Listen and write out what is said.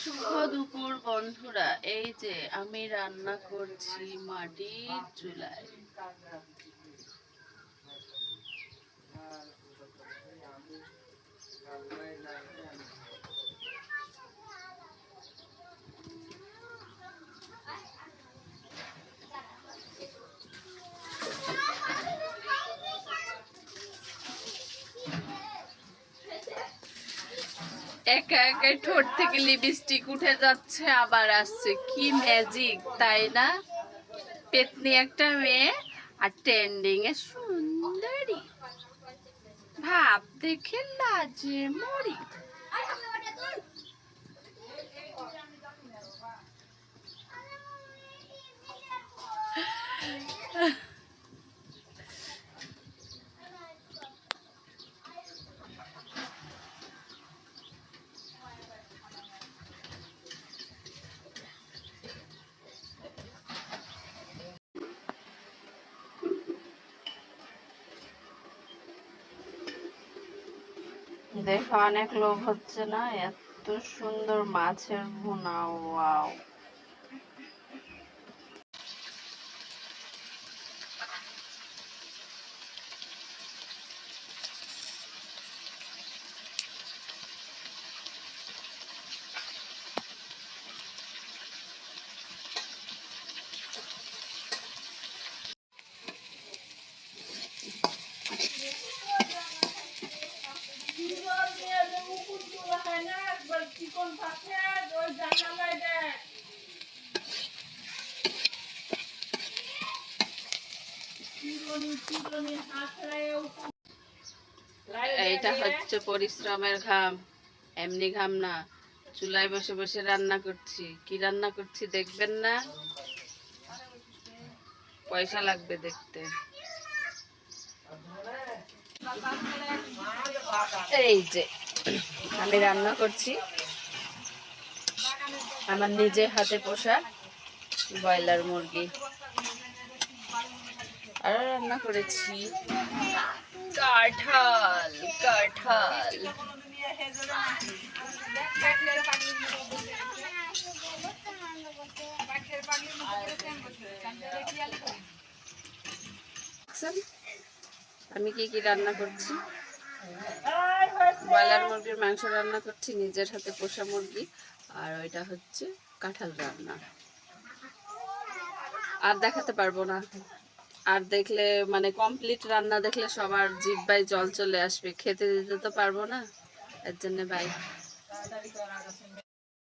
শুভ দুপুর বন্ধুরা, এই যে আমি রান্না করছি মাটির চুলায়। একা একা ঠোঁট থেকে লিপস্টিক উঠে যাচ্ছে আবার আসছে, কি ম্যাজিক তাই না? পেতনি একটা মেয়ে আর ট্রেন্ডিং এ সুন্দরী, ভাব দেখে লাজে মরি। দেখো অনেক লোভ হচ্ছে না? এত সুন্দর মাছের ভুনা, ওয়াও! এইটা হচ্ছে পরিশ্রমের ঘাম, এমনি ঘাম না। চুলায় বসে বসে রান্না করছি। কি রান্না করছি দেখবেন না? পয়সা লাগবে দেখতে। এই যে আমি রান্না করছি আমার নিজে হাতে পোষা ব্রয়লার মুরগি, আর রান্না করেছি কাঁঠাল। কাঁঠাল আমি কি কি রান্না করছি? ব্রয়লার মুরগির মাংস রান্না করছি, নিজের হাতে পোষা মুরগি, আর ওইটা হচ্ছে কাঁঠাল রান্না। আর দেখাতে পারবো না, আর দেখলে মানে কমপ্লিট রান্না দেখলে সবার জিহ্বায় জল চলে আসবে, খেতে দিতে তো পারবো না, এর জন্য বাই।